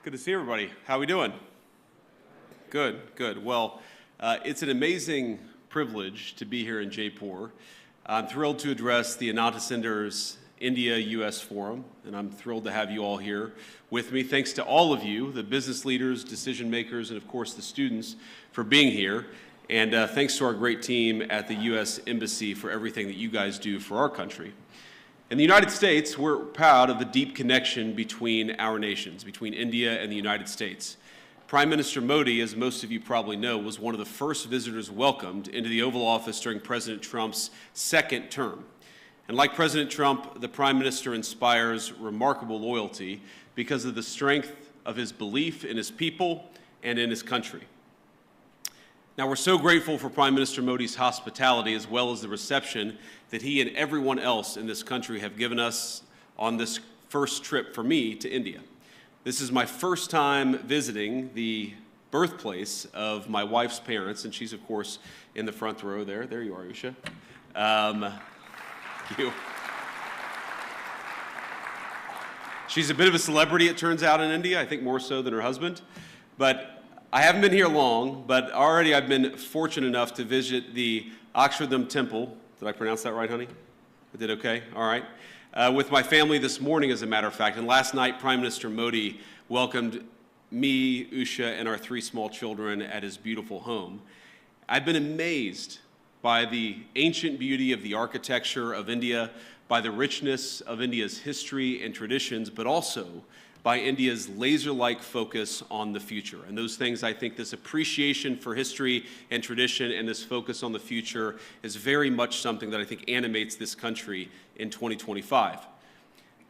Good to see everybody. How we doing? Good, good. Well, it's an amazing privilege to be here in Jaipur. I'm thrilled to address the Ananta Center's India-US Forum, and I'm thrilled to have you all here with me. Thanks to all of you, the business leaders, decision makers, and of course the students for being here. And thanks to our great team at the U.S. Embassy for everything that you guys do for our country. In the United States, we're proud of the deep connection between our nations, between India and the United States. Prime Minister Modi, as most of you probably know, was one of the first visitors welcomed into the Oval Office during President Trump's second term. And like President Trump, the Prime Minister inspires remarkable loyalty because of the strength of his belief in his people and in his country. Now, we're so grateful for Prime Minister Modi's hospitality as well as the reception that he and everyone else in this country have given us on this first trip for me to India. This is my first time visiting the birthplace of my wife's parents, and she's, of course, in the front row there. There you are, Usha. Thank you. She's a bit of a celebrity, it turns out, in India, I think more so than her husband. But I haven't been here long, but already I've been fortunate enough to visit the Akshardham Temple. Did I pronounce that right, honey? I did okay? All right. With my family this morning, as a matter of fact. And last night, Prime Minister Modi welcomed me, Usha, and our 3 small children at his beautiful home. I've been amazed by the ancient beauty of the architecture of India, by the richness of India's history and traditions, but also by India's laser-like focus on the future. And those things, I think this appreciation for history and tradition and this focus on the future is very much something that I think animates this country in 2025.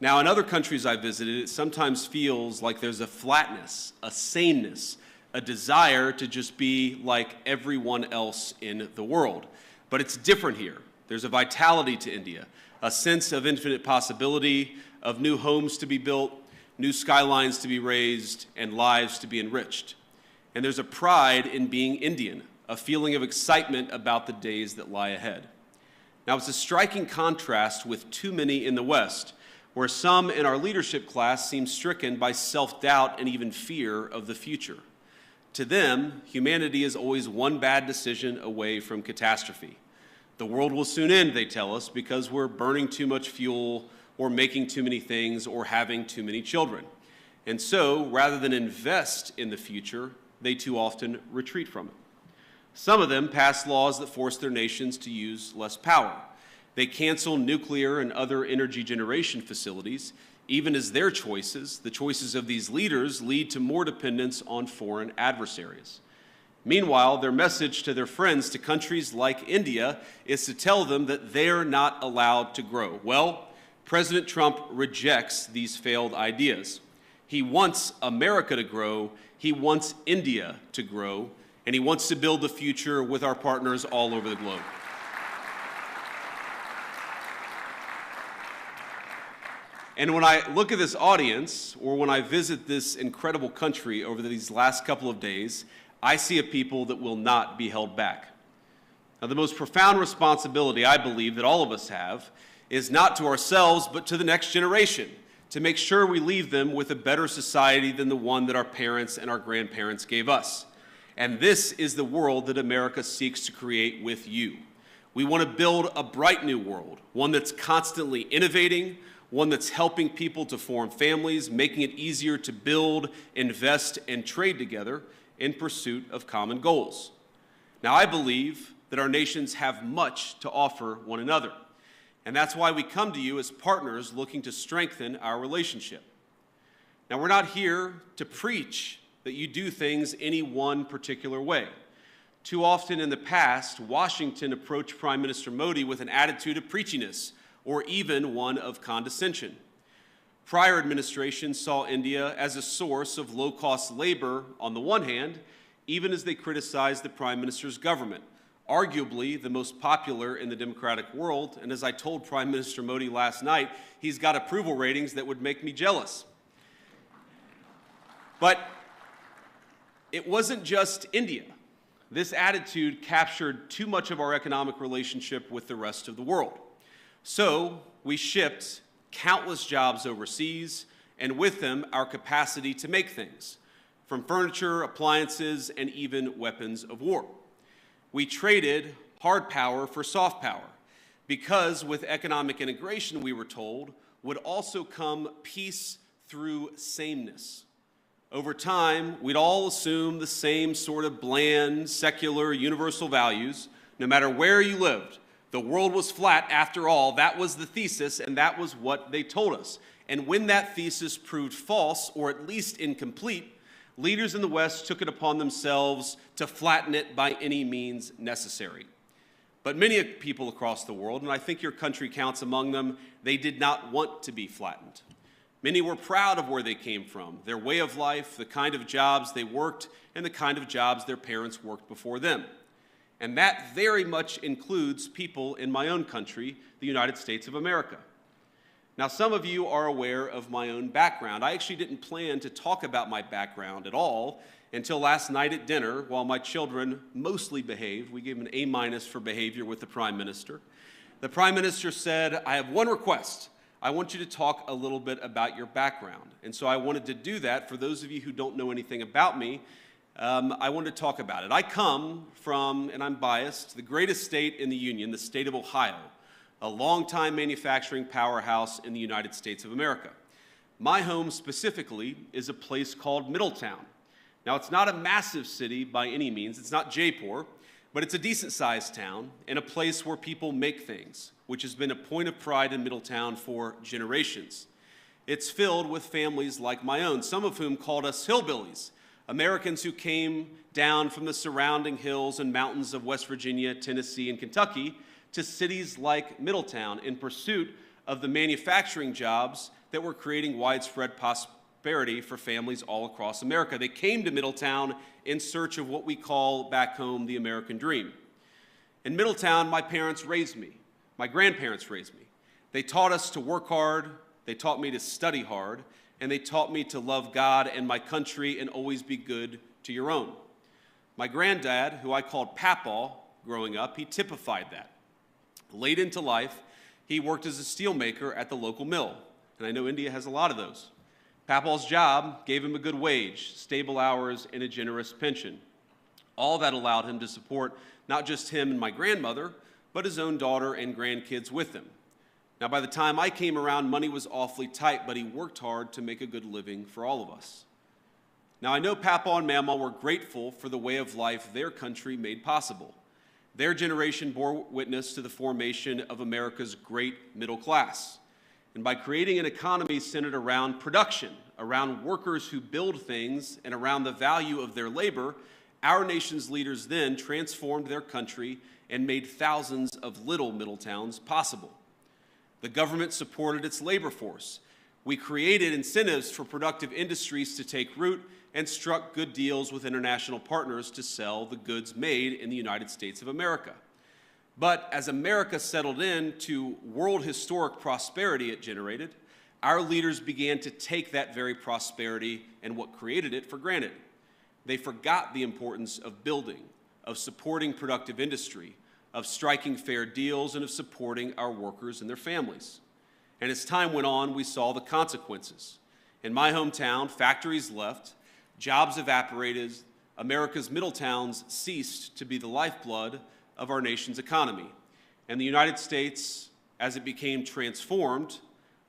Now, in other countries I've visited, it sometimes feels like there's a flatness, a saneness, a desire to just be like everyone else in the world. But it's different here. There's a vitality to India, a sense of infinite possibility, of new homes to be built, new skylines to be raised, and lives to be enriched. And there's a pride in being Indian, a feeling of excitement about the days that lie ahead. Now, it's a striking contrast with too many in the West, where some in our leadership class seem stricken by self-doubt and even fear of the future. To them, humanity is always one bad decision away from catastrophe. The world will soon end, they tell us, because we're burning too much fuel, or making too many things, or having too many children. And so, rather than invest in the future, they too often retreat from it. Some of them pass laws that force their nations to use less power. They cancel nuclear and other energy generation facilities, even as their choices, the choices of these leaders, lead to more dependence on foreign adversaries. Meanwhile, their message to their friends, to countries like India, is to tell them that they're not allowed to grow. Well, President Trump rejects these failed ideas. He wants America to grow, he wants India to grow, and he wants to build the future with our partners all over the globe. And when I look at this audience, or when I visit this incredible country over these last couple of days, I see a people that will not be held back. Now, the most profound responsibility, I believe, that all of us have is not to ourselves, but to the next generation, to make sure we leave them with a better society than the one that our parents and our grandparents gave us. And this is the world that America seeks to create with you. We want to build a bright new world, one that's constantly innovating, one that's helping people to form families, making it easier to build, invest, and trade together in pursuit of common goals. Now, I believe that our nations have much to offer one another. And that's why we come to you as partners looking to strengthen our relationship. Now, we're not here to preach that you do things any one particular way. Too often in the past, Washington approached Prime Minister Modi with an attitude of preachiness, or even one of condescension. Prior administrations saw India as a source of low-cost labor on the one hand, even as they criticized the Prime Minister's government, arguably the most popular in the democratic world, and as I told Prime Minister Modi last night, he's got approval ratings that would make me jealous. But it wasn't just India. This attitude captured too much of our economic relationship with the rest of the world. So we shipped countless jobs overseas and with them, our capacity to make things, from furniture, appliances, and even weapons of war. We traded hard power for soft power, because with economic integration, we were told, would also come peace through sameness. Over time, we'd all assume the same sort of bland, secular, universal values, no matter where you lived. The world was flat after all. That was the thesis, and that was what they told us. And when that thesis proved false, or at least incomplete, leaders in the West took it upon themselves to flatten it by any means necessary. But many people across the world, and I think your country counts among them, they did not want to be flattened. Many were proud of where they came from, their way of life, the kind of jobs they worked, and the kind of jobs their parents worked before them. And that very much includes people in my own country, the United States of America. Now, some of you are aware of my own background. I actually didn't plan to talk about my background at all until last night at dinner, while my children mostly behaved. We gave an A- for behavior with the Prime Minister. The Prime Minister said, "I have one request. I want you to talk a little bit about your background." And so I wanted to do that. For those of you who don't know anything about me, I wanted to talk about it. I come from, and I'm biased, the greatest state in the Union, the state of Ohio, a longtime manufacturing powerhouse in the United States of America. My home specifically is a place called Middletown. Now, it's not a massive city by any means. It's not Jaipur, but it's a decent-sized town and a place where people make things, which has been a point of pride in Middletown for generations. It's filled with families like my own, some of whom called us hillbillies, Americans who came down from the surrounding hills and mountains of West Virginia, Tennessee, and Kentucky to cities like Middletown in pursuit of the manufacturing jobs that were creating widespread prosperity for families all across America. They came to Middletown in search of what we call back home the American dream. In Middletown, my parents raised me. My grandparents raised me. They taught us to work hard, they taught me to study hard, and they taught me to love God and my country and always be good to your own. My granddad, who I called Papaw growing up, he typified that. Late into life, he worked as a steelmaker at the local mill, and I know India has a lot of those. Papaw's job gave him a good wage, stable hours, and a generous pension. All that allowed him to support not just him and my grandmother, but his own daughter and grandkids with him. Now, by the time I came around, money was awfully tight, but he worked hard to make a good living for all of us. Now, I know Papaw and Mama were grateful for the way of life their country made possible. Their generation bore witness to the formation of America's great middle class. And by creating an economy centered around production, around workers who build things, and around the value of their labor, our nation's leaders then transformed their country and made thousands of little Middletowns possible. The government supported its labor force. We created incentives for productive industries to take root and struck good deals with international partners to sell the goods made in the United States of America. But as America settled into world historic prosperity it generated, our leaders began to take that very prosperity and what created it for granted. They forgot the importance of building, of supporting productive industry, of striking fair deals, and of supporting our workers and their families. And as time went on, we saw the consequences. In my hometown, factories left, jobs evaporated, America's middle towns ceased to be the lifeblood of our nation's economy. And the United States, as it became transformed,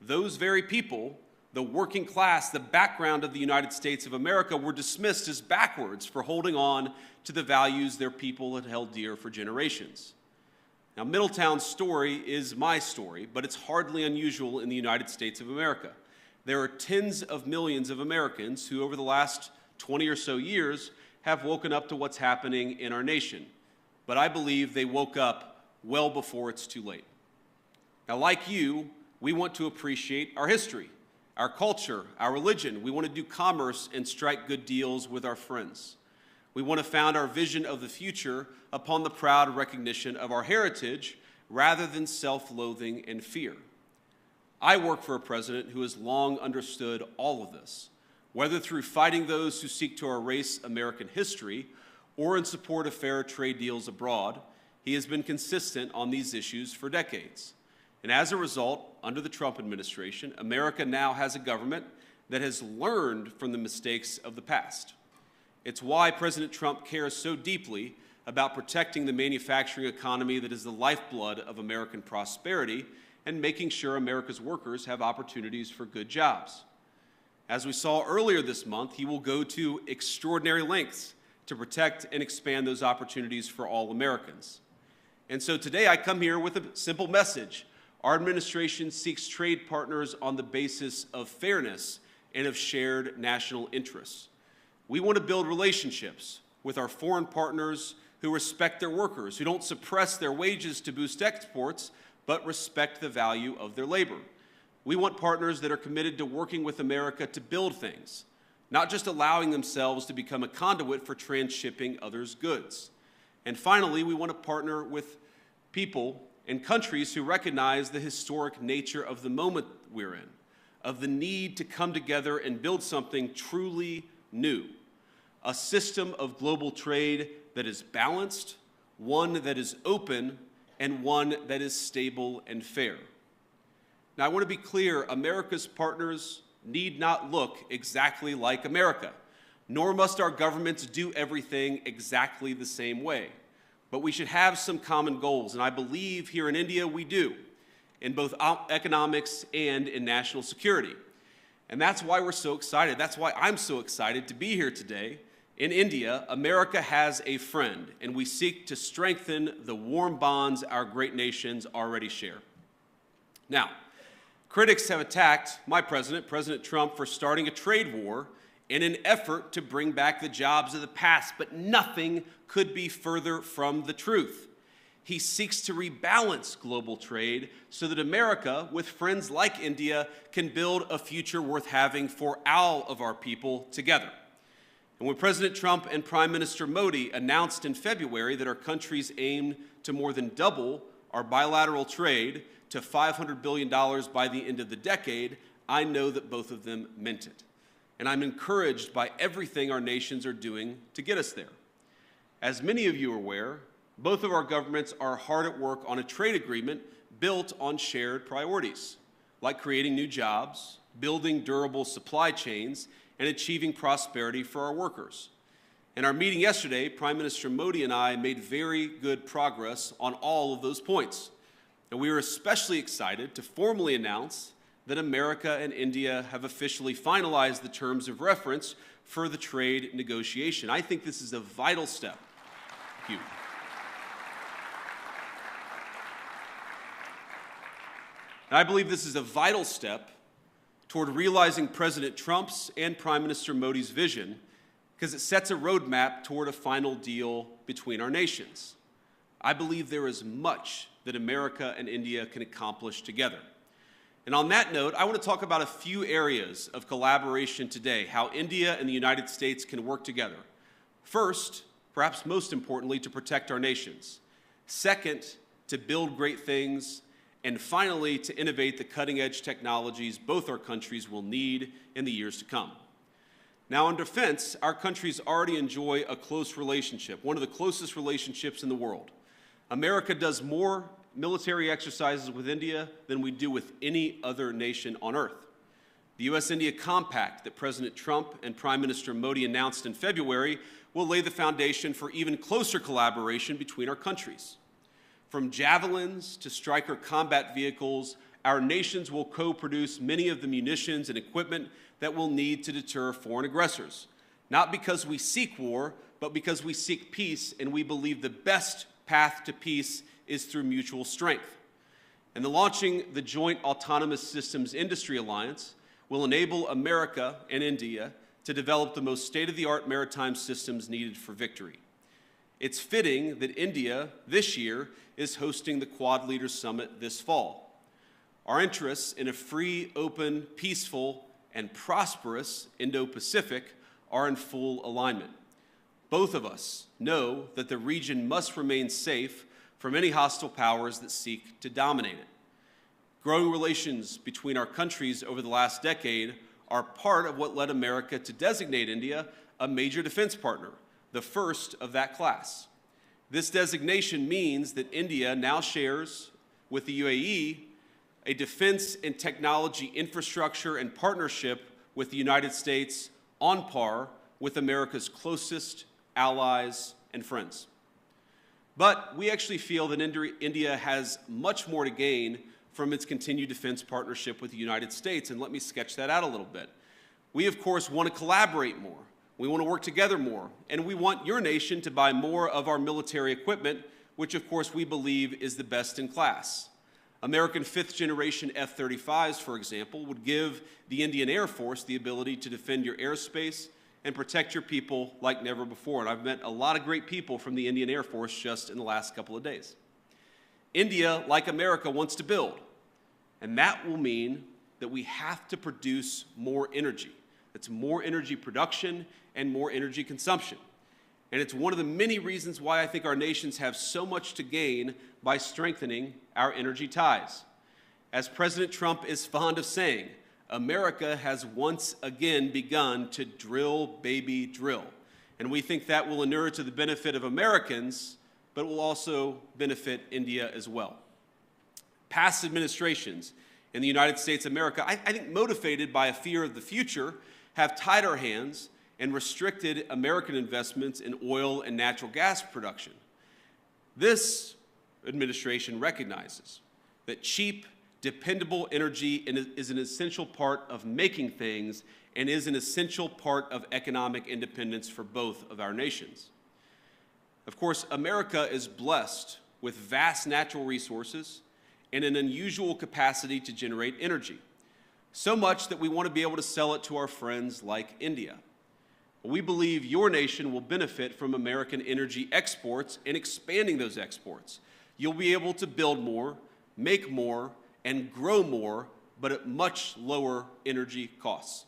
those very people, the working class, the background of the United States of America, were dismissed as backwards for holding on to the values their people had held dear for generations. Now, Middletown's story is my story, but it's hardly unusual in the United States of America. There are tens of millions of Americans who, over the last 20 or so years, have woken up to what's happening in our nation. But I believe they woke up well before it's too late. Now, like you, we want to appreciate our history, our culture, our religion. We want to do commerce and strike good deals with our friends. We want to found our vision of the future upon the proud recognition of our heritage rather than self-loathing and fear. I work for a president who has long understood all of this, whether through fighting those who seek to erase American history or in support of fair trade deals abroad. He has been consistent on these issues for decades. And as a result, under the Trump administration, America now has a government that has learned from the mistakes of the past. It's why President Trump cares so deeply about protecting the manufacturing economy that is the lifeblood of American prosperity and making sure America's workers have opportunities for good jobs. As we saw earlier this month, he will go to extraordinary lengths to protect and expand those opportunities for all Americans. And so today I come here with a simple message. Our administration seeks trade partners on the basis of fairness and of shared national interests. We want to build relationships with our foreign partners who respect their workers, who don't suppress their wages to boost exports, but respect the value of their labor. We want partners that are committed to working with America to build things, not just allowing themselves to become a conduit for transshipping others' goods. And finally, we want to partner with people and countries who recognize the historic nature of the moment we're in, of the need to come together and build something truly new, a system of global trade that is balanced, one that is open, and one that is stable and fair. Now, I want to be clear, America's partners need not look exactly like America, nor must our governments do everything exactly the same way. But we should have some common goals, and I believe here in India we do, in both economics and in national security. And that's why we're so excited. That's why I'm so excited to be here today. In India, America has a friend, and we seek to strengthen the warm bonds our great nations already share. Now, critics have attacked my president, President Trump, for starting a trade war in an effort to bring back the jobs of the past, but nothing could be further from the truth. He seeks to rebalance global trade so that America, with friends like India, can build a future worth having for all of our people together. And when President Trump and Prime Minister Modi announced in February that our countries aim to more than double our bilateral trade to $500 billion by the end of the decade, I know that both of them meant it. And I'm encouraged by everything our nations are doing to get us there. As many of you are aware, both of our governments are hard at work on a trade agreement built on shared priorities, like creating new jobs, building durable supply chains, and achieving prosperity for our workers. In our meeting yesterday, Prime Minister Modi and I made very good progress on all of those points. And we were especially excited to formally announce that America and India have officially finalized the terms of reference for the trade negotiation. I think this is a vital step. Thank you. And I believe this is a vital step toward realizing President Trump's and Prime Minister Modi's vision, because it sets a roadmap toward a final deal between our nations. I believe there is much that America and India can accomplish together. And on that note, I want to talk about a few areas of collaboration today, how India and the United States can work together. First, perhaps most importantly, to protect our nations. Second, to build great things. And finally, to innovate the cutting-edge technologies both our countries will need in the years to come. Now, on defense, our countries already enjoy a close relationship, one of the closest relationships in the world. America does more military exercises with India than we do with any other nation on earth. The US-India Compact that President Trump and Prime Minister Modi announced in February will lay the foundation for even closer collaboration between our countries. From javelins to Stryker combat vehicles, our nations will co-produce many of the munitions and equipment that we'll need to deter foreign aggressors. Not because we seek war, but because we seek peace, and we believe the best path to peace is through mutual strength. And launching the Joint Autonomous Systems Industry Alliance will enable America and India to develop the most state-of-the-art maritime systems needed for victory. It's fitting that India, this year, is hosting the Quad Leaders Summit this fall. Our interests in a free, open, peaceful, and prosperous Indo-Pacific are in full alignment. Both of us know that the region must remain safe from any hostile powers that seek to dominate it. Growing relations between our countries over the last decade are part of what led America to designate India a major defense partner, the first of that class. This designation means that India now shares with the UAE a defense and technology infrastructure and partnership with the United States on par with America's closest allies and friends. But we actually feel that India has much more to gain from its continued defense partnership with the United States, and let me sketch that out a little bit. We, of course, want to collaborate more. We want to work together more, and we want your nation to buy more of our military equipment, which, of course, we believe is the best in class. American fifth-generation F-35s, for example, would give the Indian Air Force the ability to defend your airspace and protect your people like never before. And I've met a lot of great people from the Indian Air Force just in the last couple of days. India, like America, wants to build, and that will mean that we have to produce more energy. It's more energy production and more energy consumption. And it's one of the many reasons why I think our nations have so much to gain by strengthening our energy ties. As President Trump is fond of saying, America has once again begun to drill, baby, drill. And we think that will inure to the benefit of Americans, but will also benefit India as well. Past administrations in the United States of America, I think motivated by a fear of the future, have tied our hands and restricted American investments in oil and natural gas production. This administration recognizes that cheap, dependable energy is an essential part of making things and is an essential part of economic independence for both of our nations. Of course, America is blessed with vast natural resources and an unusual capacity to generate energy, so much that we want to be able to sell it to our friends like India. We believe your nation will benefit from American energy exports and expanding those exports. You'll be able to build more, make more, and grow more, but at much lower energy costs.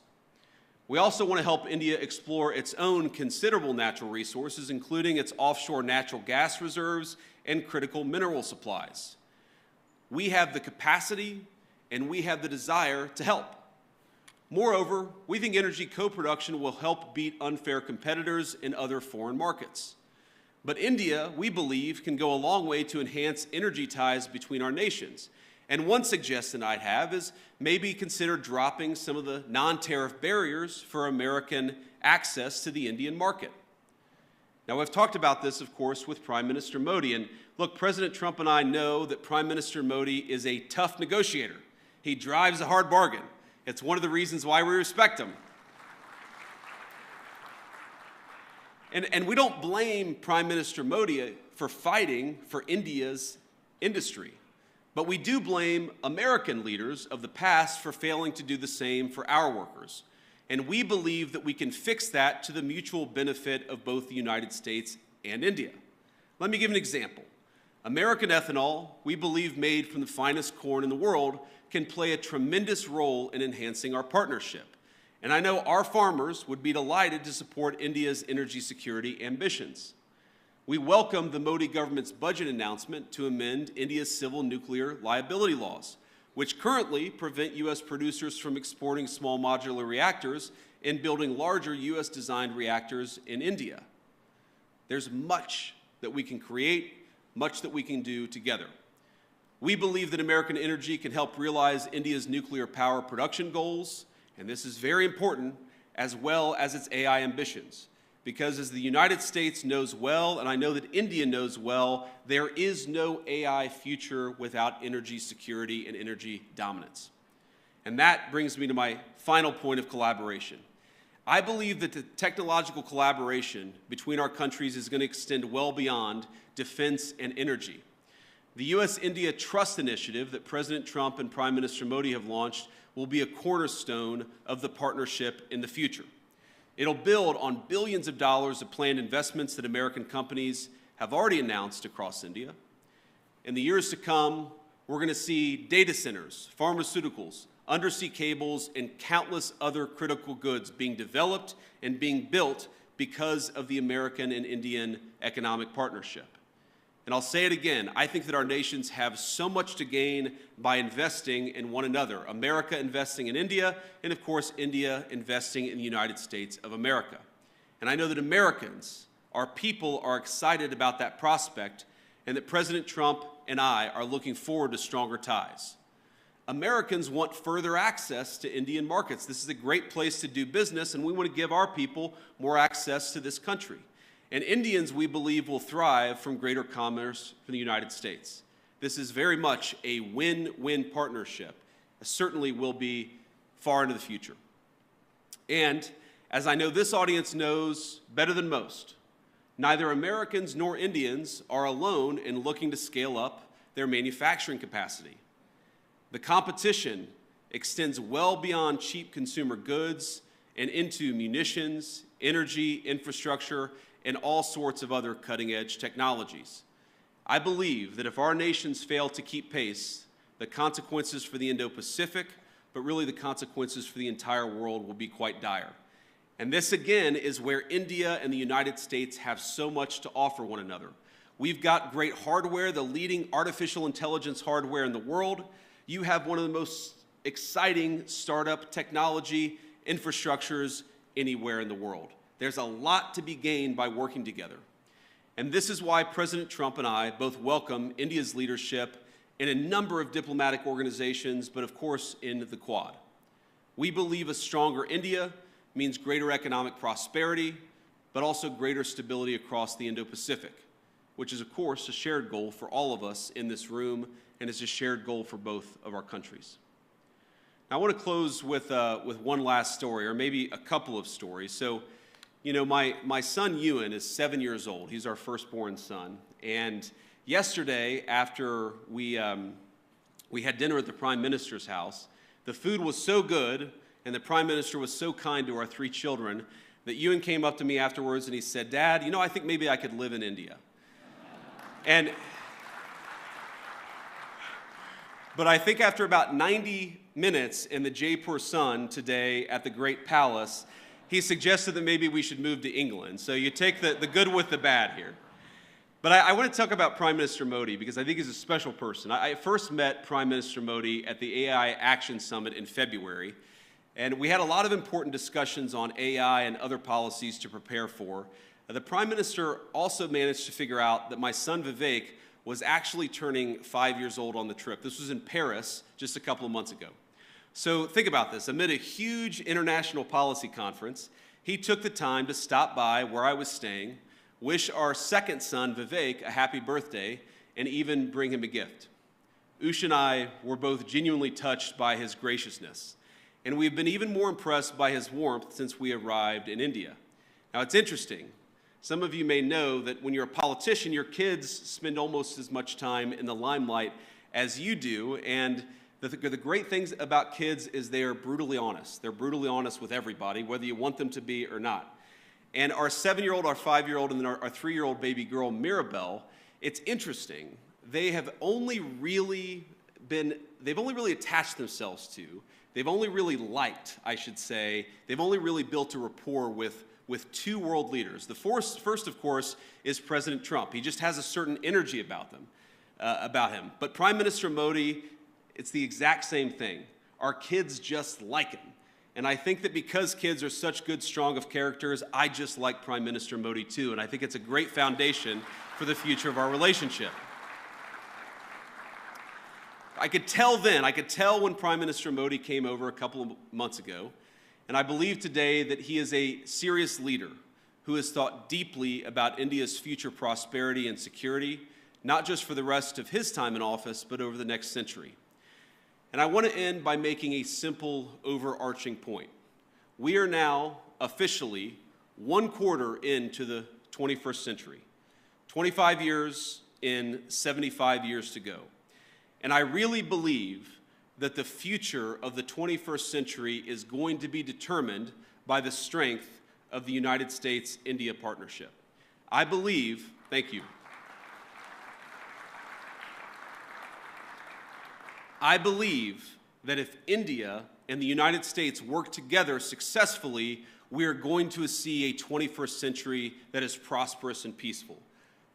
We also want to help India explore its own considerable natural resources, including its offshore natural gas reserves and critical mineral supplies. We have the capacity and we have the desire to help. Moreover, we think energy co-production will help beat unfair competitors in other foreign markets. But India, we believe, can go a long way to enhance energy ties between our nations. And one suggestion I'd have is maybe consider dropping some of the non-tariff barriers for American access to the Indian market. Now, I've talked about this, of course, with Prime Minister Modi. And look, President Trump and I know that Prime Minister Modi is a tough negotiator. He drives a hard bargain. It's one of the reasons why we respect him. And we don't blame Prime Minister Modi for fighting for India's industry, but we do blame American leaders of the past for failing to do the same for our workers. And we believe that we can fix that to the mutual benefit of both the United States and India. Let me give an example. American ethanol, we believe made from the finest corn in the world, can play a tremendous role in enhancing our partnership. And I know our farmers would be delighted to support India's energy security ambitions. We welcome the Modi government's budget announcement to amend India's civil nuclear liability laws, which currently prevent U.S. producers from exporting small modular reactors and building larger U.S.-designed reactors in India. There's much that we can create, much that we can do together. We believe that American energy can help realize India's nuclear power production goals, and this is very important, as well as its AI ambitions. Because as the United States knows well, and I know that India knows well, there is no AI future without energy security and energy dominance. And that brings me to my final point of collaboration. I believe that the technological collaboration between our countries is going to extend well beyond defense and energy. The U.S.-India Trust Initiative that President Trump and Prime Minister Modi have launched will be a cornerstone of the partnership in the future. It'll build on billions of dollars of planned investments that American companies have already announced across India. In the years to come, we're going to see data centers, pharmaceuticals, undersea cables, and countless other critical goods being developed and being built because of the American and Indian economic partnership. And I'll say it again, I think that our nations have so much to gain by investing in one another. America investing in India, and of course, India investing in the United States of America. And I know that Americans, our people, are excited about that prospect, and that President Trump and I are looking forward to stronger ties. Americans want further access to Indian markets. This is a great place to do business, and we want to give our people more access to this country. And Indians, we believe, will thrive from greater commerce from the United States. This is very much a win-win partnership. It certainly will be far into the future. And as I know this audience knows better than most, neither Americans nor Indians are alone in looking to scale up their manufacturing capacity. The competition extends well beyond cheap consumer goods and into munitions, energy, infrastructure, and all sorts of other cutting-edge technologies. I believe that if our nations fail to keep pace, the consequences for the Indo-Pacific, but really the consequences for the entire world, will be quite dire. And this, again, is where India and the United States have so much to offer one another. We've got great hardware, the leading artificial intelligence hardware in the world. You have one of the most exciting startup technology infrastructures anywhere in the world. There's a lot to be gained by working together. And this is why President Trump and I both welcome India's leadership in a number of diplomatic organizations, but of course in the Quad. We believe a stronger India means greater economic prosperity, but also greater stability across the Indo-Pacific, which is of course a shared goal for all of us in this room, and is a shared goal for both of our countries. Now, I want to close with one last story, or maybe a couple of stories. So, you know, my son Ewan is 7 years old. He's our firstborn son. And yesterday, after we had dinner at the Prime Minister's house, the food was so good, and the Prime Minister was so kind to our three children, that Ewan came up to me afterwards and he said, "Dad, you know, I think maybe I could live in India." But I think after about 90 minutes in the Jaipur sun today at the Great Palace, he suggested that maybe we should move to England. So you take the good with the bad here. But I want to talk about Prime Minister Modi because I think he's a special person. I first met Prime Minister Modi at the AI Action Summit in February, and we had a lot of important discussions on AI and other policies to prepare for. The Prime Minister also managed to figure out that my son Vivek was actually turning 5 years old on the trip. This was in Paris just a couple of months ago. So think about this. Amid a huge international policy conference, he took the time to stop by where I was staying, wish our second son, Vivek, a happy birthday, and even bring him a gift. Ush and I were both genuinely touched by his graciousness, and we've been even more impressed by his warmth since we arrived in India. Now, it's interesting. Some of you may know that when you're a politician, your kids spend almost as much time in the limelight as you do, and the great things about kids is they are brutally honest. They're brutally honest with everybody, whether you want them to be or not. And our 7-year-old, our 5-year-old, and then our 3-year-old baby girl, Mirabelle, it's interesting. They've only really attached themselves to, they've only really liked, I should say, they've only really built a rapport with two world leaders. The first, of course, is President Trump. He just has a certain energy about him. But Prime Minister Modi, it's the exact same thing. Our kids just like him. And I think that because kids are such good, strong of characters, I just like Prime Minister Modi too. And I think it's a great foundation for the future of our relationship. I could tell when Prime Minister Modi came over a couple of months ago, and I believe today that he is a serious leader who has thought deeply about India's future prosperity and security, not just for the rest of his time in office, but over the next century. And I want to end by making a simple, overarching point. We are now officially 1/4 into the 21st century, 25 years in, 75 years to go. And I really believe that the future of the 21st century is going to be determined by the strength of the United States-India partnership. I believe, thank you. I believe that if India and the United States work together successfully, we are going to see a 21st century that is prosperous and peaceful.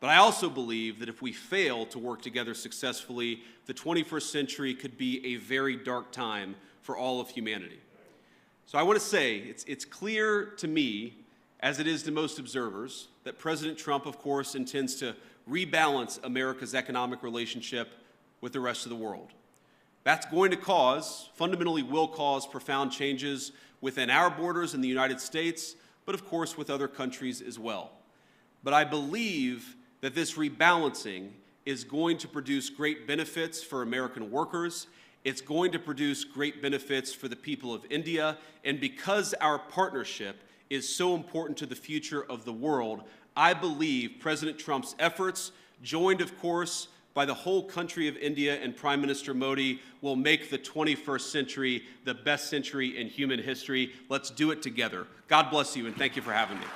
But I also believe that if we fail to work together successfully, the 21st century could be a very dark time for all of humanity. So I want to say, it's clear to me, as it is to most observers, that President Trump, of course, intends to rebalance America's economic relationship with the rest of the world. That's going to cause, fundamentally will cause, profound changes within our borders in the United States, but of course with other countries as well. But I believe that this rebalancing is going to produce great benefits for American workers. It's going to produce great benefits for the people of India. And because our partnership is so important to the future of the world, I believe President Trump's efforts, joined, of course, by the whole country of India and Prime Minister Modi, will make the 21st century the best century in human history. Let's do it together. God bless you, and thank you for having me.